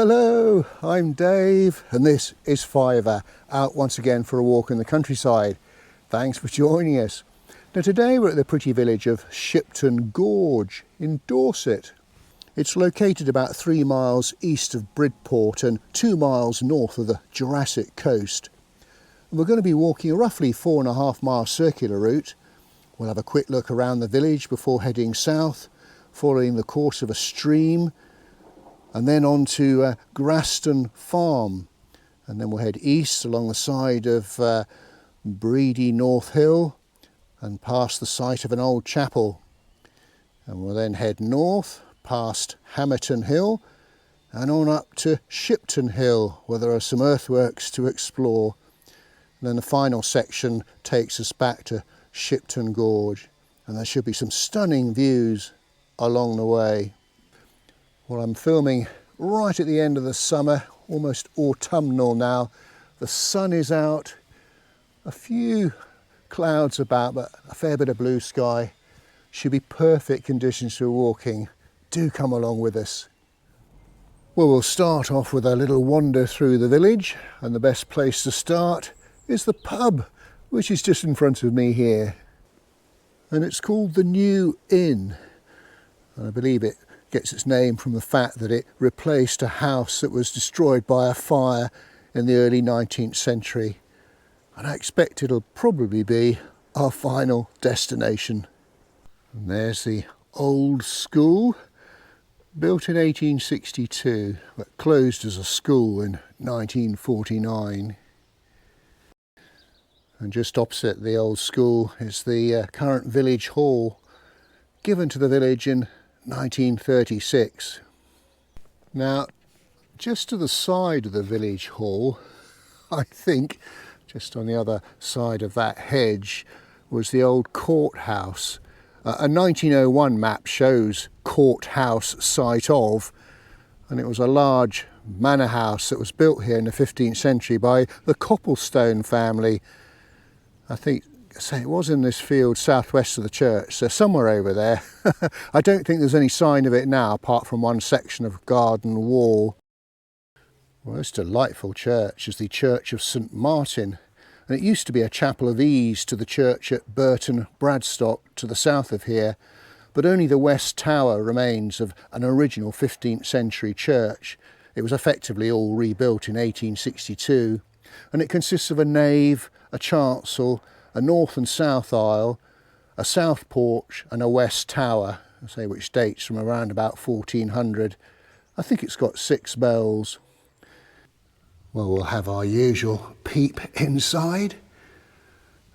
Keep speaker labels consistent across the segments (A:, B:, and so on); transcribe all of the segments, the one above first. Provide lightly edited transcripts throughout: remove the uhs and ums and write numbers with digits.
A: Hello, I'm Dave and this is Fiver, out once again for a walk in the countryside. Thanks for joining us. Now today we're at the pretty village of Shipton Gorge in Dorset. It's located about 3 miles east of Bridport and 2 miles north of the Jurassic coast. And we're going to be walking a roughly 4.5 mile circular route. We'll have a quick look around the village before heading south, following the course of a stream, and then on to Graston Farm, and then we'll head east along the side of Bredy North Hill and past the site of an old chapel, and we'll then head north past Hammerton Hill and on up to Shipton Hill, where there are some earthworks to explore, and then the final section takes us back to Shipton Gorge, and there should be some stunning views along the way. Well, I'm filming right at the end of the summer, almost autumnal now. The sun is out, a few clouds about, but a fair bit of blue sky. Should be perfect conditions for walking. Do come along with us. Well, we'll start off with a little wander through the village, and the best place to start is the pub, which is just in front of me here. And it's called the New Inn, and I believe it gets its name from the fact that it replaced a house that was destroyed by a fire in the early 19th century. And I expect it'll probably be our final destination. And there's the old school, built in 1862, but closed as a school in 1949. And just opposite the old school is the current village hall, given to the village in 1936. Now, just to the side of the village hall, I think, just on the other side of that hedge, was the old courthouse. A 1901 map shows courthouse site of, and it was a large manor house that was built here in the 15th century by the Copplestone family. I think it was in this field southwest of the church, so somewhere over there. I don't think there's any sign of it now, apart from one section of garden wall. Well, this delightful church is the Church of St Martin, and it used to be a chapel of ease to the church at Burton Bradstock to the south of here, but only the west tower remains of an original 15th century church. It was effectively all rebuilt in 1862, and it consists of a nave, a chancel, a north and south aisle, a south porch and a west tower, which dates from around about 1400. I think it's got 6 bells. Well, we'll have our usual peep inside.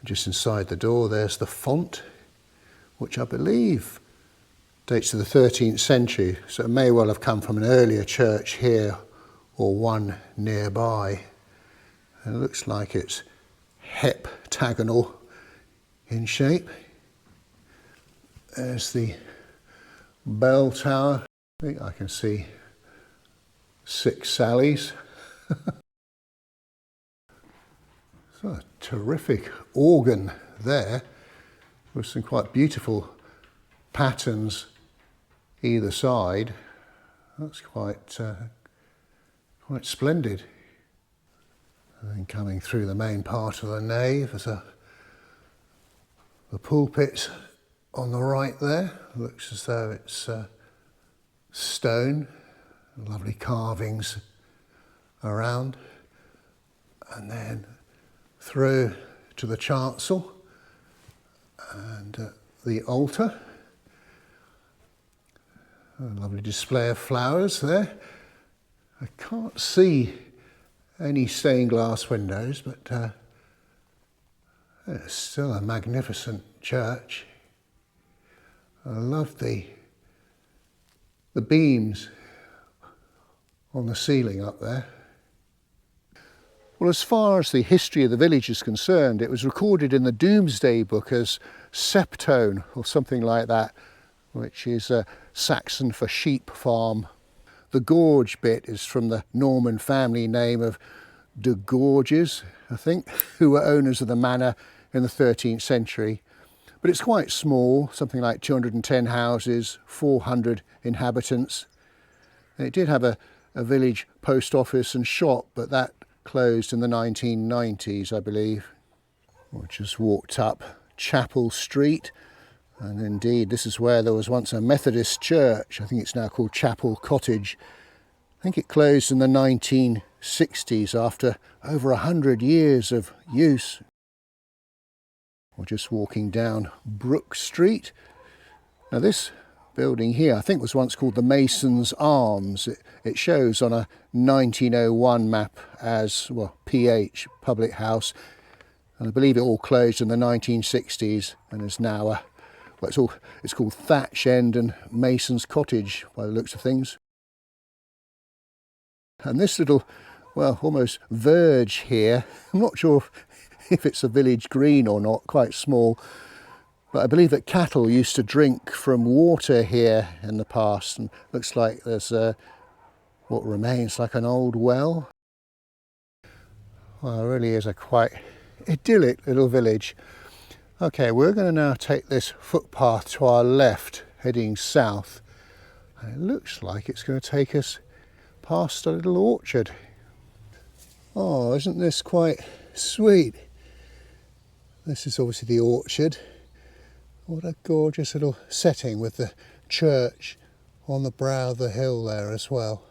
A: Just inside the door there's the font, which I believe dates to the 13th century, so it may well have come from an earlier church here or one nearby. And it looks like it's heptagonal in shape. There's the bell tower. I think I can see 6 sallies. So a terrific organ there with some quite beautiful patterns either side. That's quite splendid. And then coming through the main part of the nave, there's the pulpit on the right there. Looks as though it's stone, lovely carvings around. And then through to the chancel and the altar. A lovely display of flowers there. I can't see any stained glass windows, but it's still a magnificent church. I love the beams on the ceiling up there. Well, as far as the history of the village is concerned, it was recorded in the Domesday Book as Septone or something like that, which is Saxon for sheep farm. The gorge bit is from the Norman family name of de Gorges, I think, who were owners of the manor in the 13th century. But it's quite small, something like 210 houses, 400 inhabitants. And it did have a a village post office and shop, but that closed in the 1990s, I believe. We just walked up Chapel Street, and indeed this is where there was once a Methodist church. I think it's now called Cathole Cottage. I think it closed in the 1960s after over 100 years of use. We're just walking down Brook Street. Now this building here I think was once called the Mason's Arms. It shows on a 1901 map as, well, PH, Public House, and I believe it all closed in the 1960s and is now it's called Thatch End and Mason's Cottage by the looks of things. And this little, well, almost verge here, I'm not sure if it's a village green or not, quite small, but I believe that cattle used to drink from water here in the past, and looks like there's what remains like an old well. Well, it really is a quite idyllic little village. Okay, we're going to now take this footpath to our left, heading south, and it looks like it's going to take us past a little orchard. Oh, isn't this quite sweet? This is obviously the orchard. What a gorgeous little setting with the church on the brow of the hill there as well.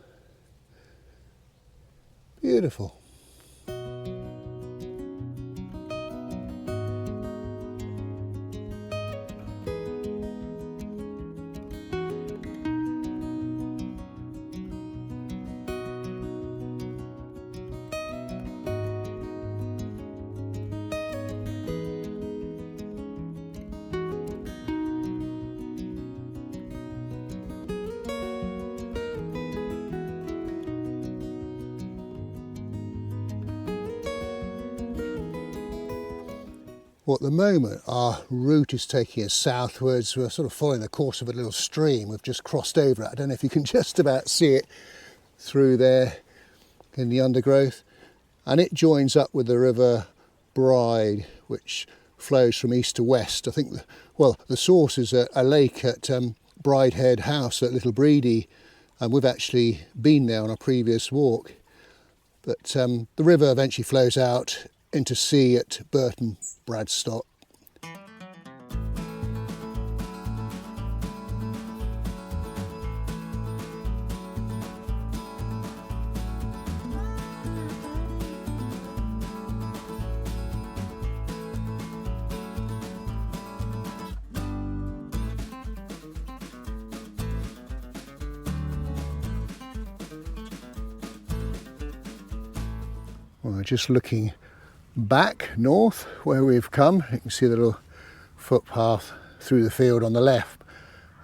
A: Beautiful. Well, at the moment our route is taking us southwards. We're sort of following the course of a little stream. We've just crossed over it. I don't know if you can just about see it through there in the undergrowth. And it joins up with the River Bride, which flows from east to west. I think, the source is a lake at Bridehead House at Little Bredy, and we've actually been there on a previous walk. But the river eventually flows out into sea at Burton Bradstock. Well, just looking back north where we've come, you can see the little footpath through the field on the left,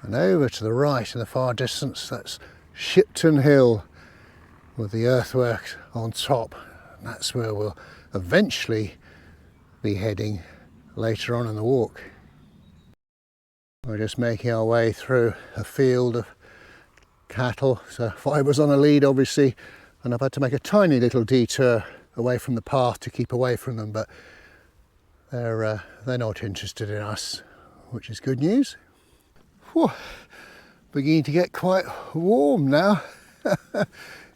A: and over to the right in the far distance that's Shipton Hill with the earthworks on top, and that's where we'll eventually be heading later on in the walk. We're just making our way through a field of cattle, so fibres on a lead obviously, and I've had to make a tiny little detour away from the path to keep away from them, but they're not interested in us, which is good news. Whew, beginning to get quite warm now. It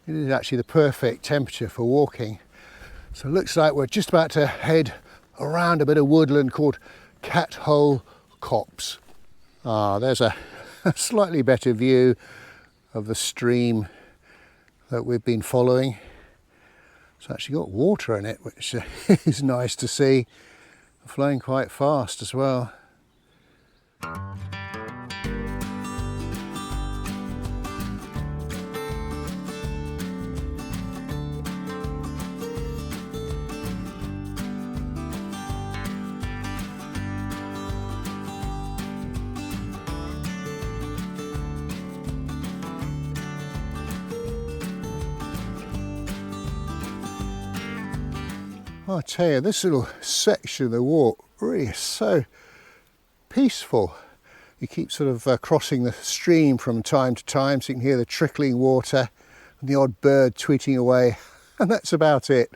A: is actually the perfect temperature for walking. So it looks like we're just about to head around a bit of woodland called Cathole Copse. There's a slightly better view of the stream that we've been following. It's actually got water in it, which is nice to see. Flowing quite fast as well. I tell you, this little section of the walk really is so peaceful. You keep sort of crossing the stream from time to time, so you can hear the trickling water and the odd bird tweeting away, and that's about it.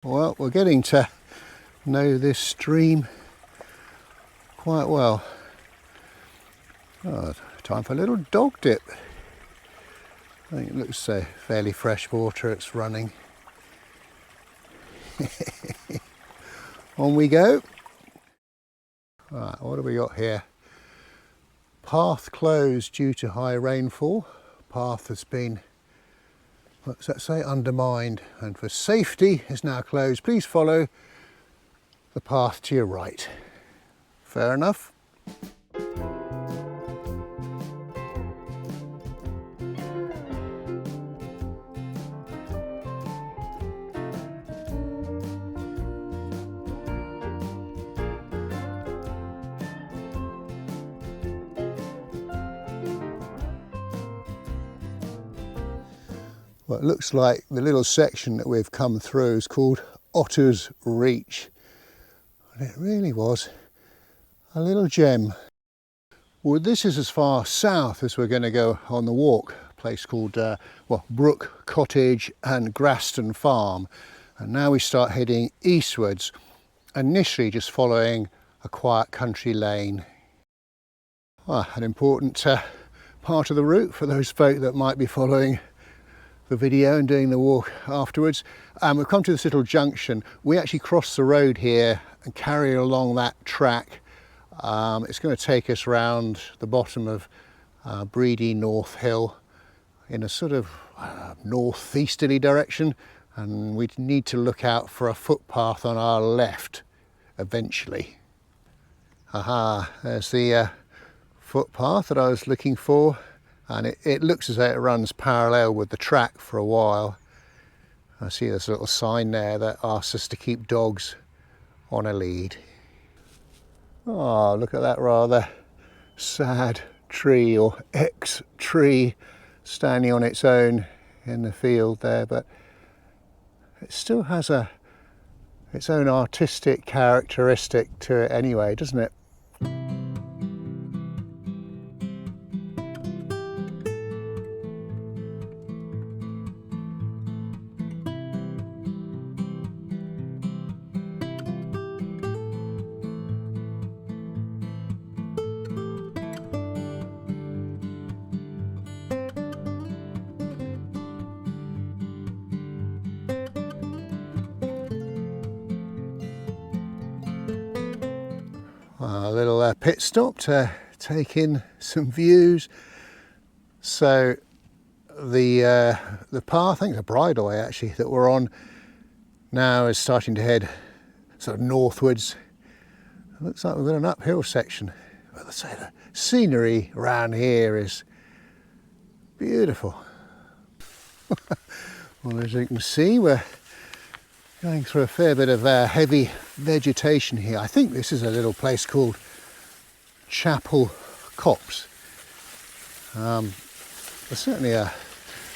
A: Well, we're getting to know this stream quite well. Oh, time for a little dog dip. I think it looks fairly fresh water it's running. On we go. Right, what have we got here? Path closed due to high rainfall. Path has been, what's that say, undermined, and for safety is now closed. Please follow the path to your right. Fair enough. Well, it looks like the little section that we've come through is called Otter's Reach. And it really was a little gem. Well, this is as far south as we're going to go on the walk. A place called Brook Cottage and Graston Farm. And now we start heading eastwards, initially just following a quiet country lane. An important part of the route for those folk that might be following the video and doing the walk afterwards. We've come to this little junction. We actually cross the road here and carry along that track. It's going to take us round the bottom of Bredy North Hill in a sort of northeasterly direction, and we need to look out for a footpath on our left eventually. There's the footpath that I was looking for. And it looks as though it runs parallel with the track for a while. I see there's a little sign there that asks us to keep dogs on a lead. Oh, look at that rather sad tree, or ex-tree, standing on its own in the field there, but it still has its own artistic characteristic to it anyway, doesn't it? A little pit stop to take in some views. So the path, I think the bridleway actually, that we're on now is starting to head sort of northwards. It looks like we've got an uphill section. Well, let's say the scenery around here is beautiful. Well, as you can see, we're going through a fair bit of heavy vegetation here. I think this is a little place called Cathole Copse. There's certainly a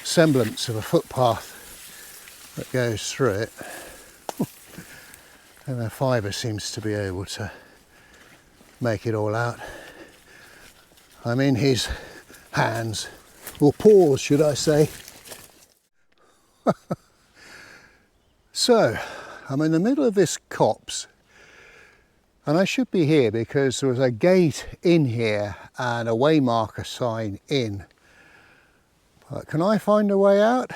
A: semblance of a footpath that goes through it. And the fibre seems to be able to make it all out. I'm in his hands, or paws should I say. So, I'm in the middle of this copse, and I should be here because there was a gate in here and a waymarker sign in. But can I find a way out?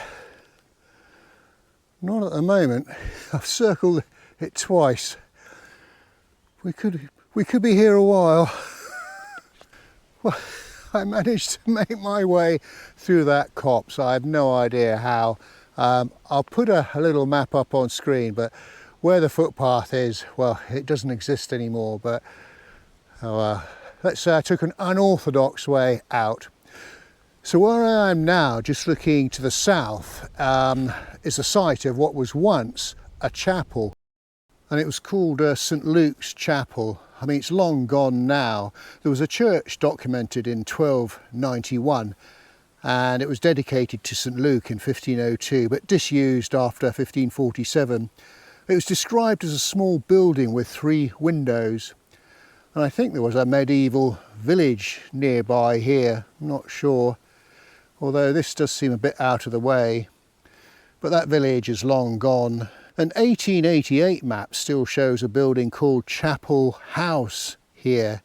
A: Not at the moment. I've circled it twice. We could be here a while. Well, I managed to make my way through that copse. I have no idea how. I'll put a little map up on screen, but where the footpath is, well, it doesn't exist anymore. But let's say I took an unorthodox way out. So where I am now, just looking to the south, is the site of what was once a chapel, and it was called St Luke's Chapel. I mean, it's long gone now. There was a church documented in 1291, and it was dedicated to St Luke in 1502, but disused after 1547. It was described as a small building with 3 windows, and I think there was a medieval village nearby here, I'm not sure, although this does seem a bit out of the way. But that village is long gone, An 1888 map still shows a building called Chapel House here.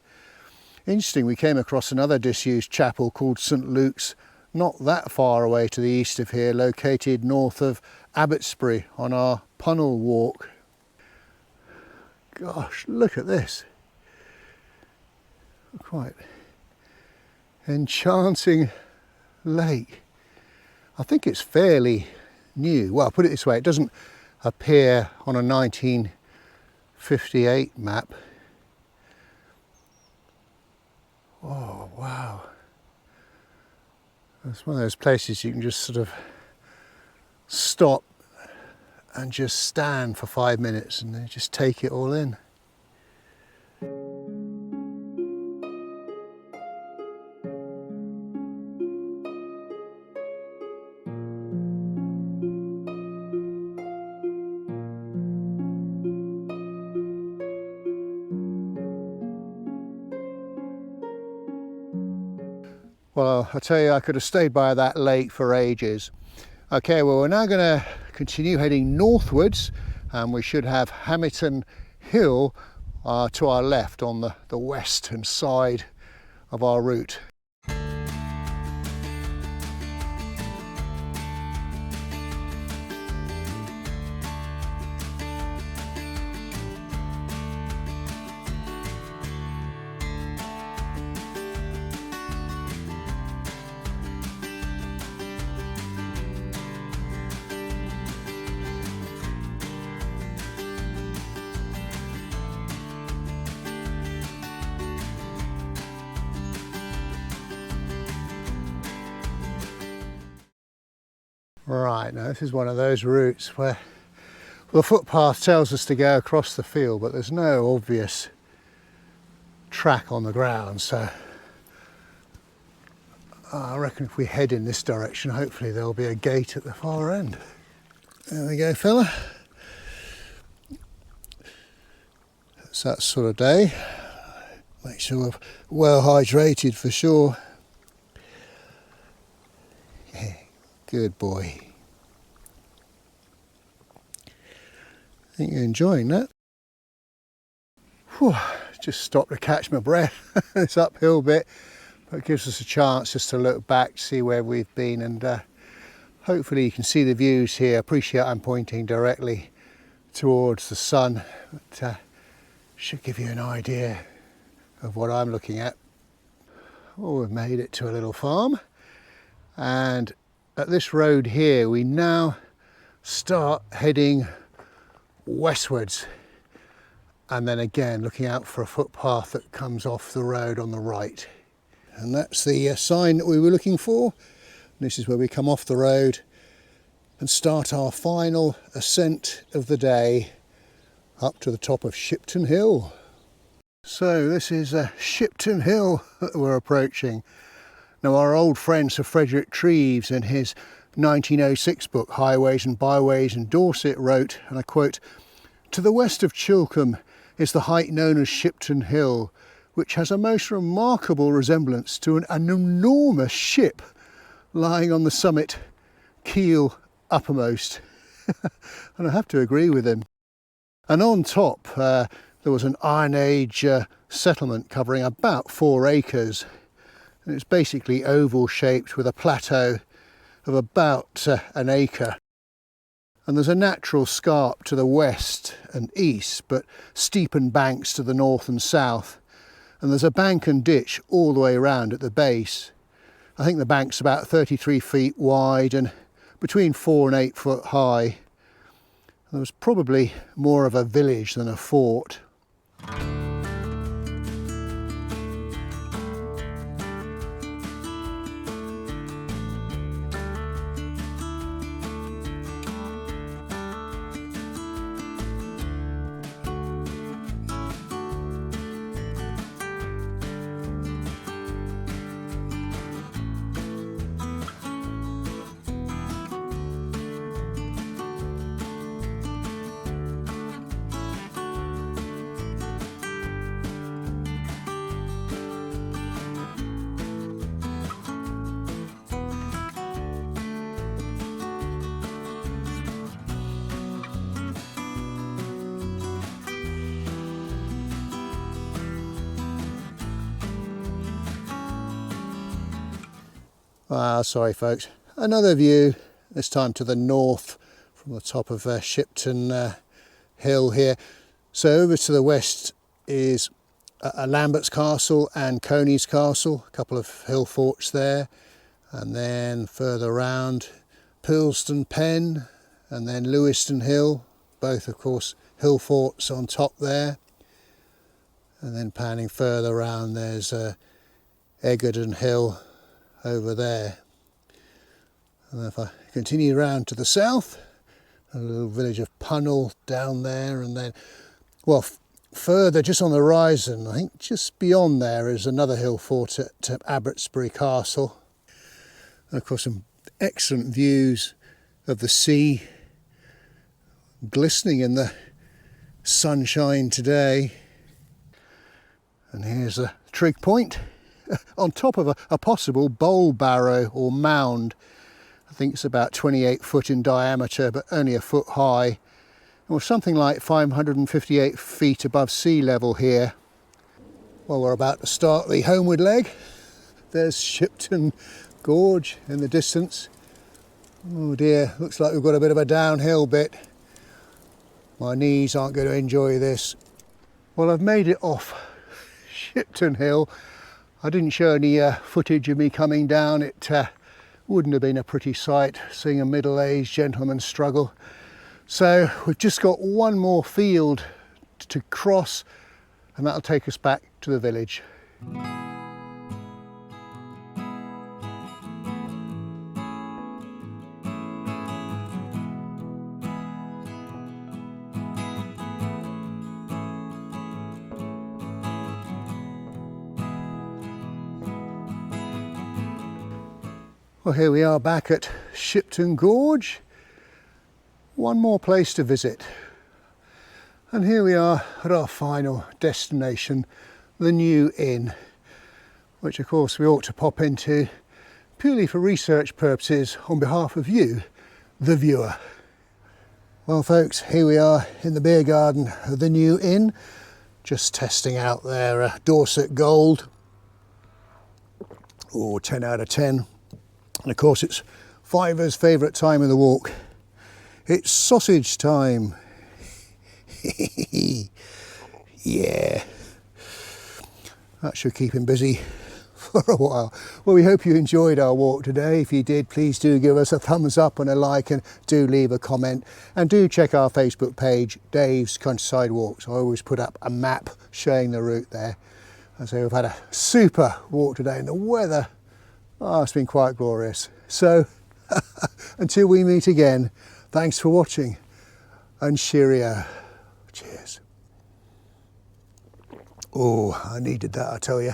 A: Interesting, we came across another disused chapel called St Luke's not that far away to the east of here, located north of Abbotsbury on our Punnell walk. Gosh, look at this. Quite enchanting lake. I think it's fairly new. Well, put it this way, it doesn't appear on a 1958 map. Oh, wow. It's one of those places you can just sort of stop and just stand for 5 minutes and then just take it all in. Well, I tell you, I could have stayed by that lake for ages. Okay, well, we're now going to continue heading northwards, and we should have Hamilton Hill to our left on the western side of our route. Right, now this is one of those routes where the footpath tells us to go across the field, but there's no obvious track on the ground, so I reckon if we head in this direction, hopefully there'll be a gate at the far end. There we go, fella. It's that sort of day. Make sure we're well hydrated for sure. Yeah, good boy. I think you're enjoying that. Whew, just stopped to catch my breath. This uphill bit, but it gives us a chance just to look back, see where we've been, and hopefully you can see the views here. I appreciate I'm pointing directly towards the sun, but should give you an idea of what I'm looking at. Oh, we've made it to a little farm, and at this road here we now start heading westwards, and then again looking out for a footpath that comes off the road on the right, and that's the sign that we were looking for. This is where we come off the road and start our final ascent of the day up to the top of Shipton Hill. So this is Shipton Hill that we're approaching. Now, our old friend Sir Frederick Treves in his 1906 book Highways and Byways in Dorset wrote, and I quote, "To the west of Chilcombe is the height known as Shipton Hill, which has a most remarkable resemblance to an enormous ship lying on the summit, keel uppermost." And I have to agree with him. And on top there was an Iron Age settlement covering about 4 acres. And it's basically oval shaped with a plateau of about an acre. And there's a natural scarp to the west and east, but steepened banks to the north and south. And there's a bank and ditch all the way around at the base. I think the bank's about 33 feet wide and between 4 and 8 foot high. There was probably more of a village than a fort. Sorry folks, another view, this time to the north from the top of Shipton Hill here. So over to the west is Lambert's Castle and Coney's Castle, a couple of hill forts there, and then further round Pilston Pen and then Lewiston Hill, both of course hill forts on top there. And then panning further round there's Egerton Hill over there. And if I continue round to the south, a little village of Punnell down there, and then, well, further just on the horizon, I think just beyond there is another hill fort at Abbotsbury Castle. And of course some excellent views of the sea, glistening in the sunshine today. And here's a trig point on top of a possible bowl barrow or mound. I think it's about 28 foot in diameter, but only a foot high. Or something like 558 feet above sea level here. Well, we're about to start the homeward leg. There's Shipton Gorge in the distance. Oh dear, looks like we've got a bit of a downhill bit. My knees aren't going to enjoy this. Well, I've made it off Shipton Hill. I didn't show any footage of me coming down. It wouldn't have been a pretty sight seeing a middle-aged gentleman struggle. So we've just got one more field to cross, and that'll take us back to the village. Well, here we are back at Shipton Gorge. One more place to visit. And here we are at our final destination, the New Inn, which of course we ought to pop into purely for research purposes on behalf of you, the viewer. Well folks, here we are in the beer garden of the New Inn, just testing out their Dorset Gold. Oh, 10 out of 10. And of course it's Fiver's favourite time of the walk. It's sausage time. Yeah. That should keep him busy for a while. Well, we hope you enjoyed our walk today. If you did, please do give us a thumbs up and a like, and do leave a comment. And do check our Facebook page, Dave's Countryside Walks. I always put up a map showing the route there. And so we've had a super walk today, and the weather, oh, it's been quite glorious. So until we meet again, thanks for watching, and cheerio. Cheers. Oh, I needed that, I tell you.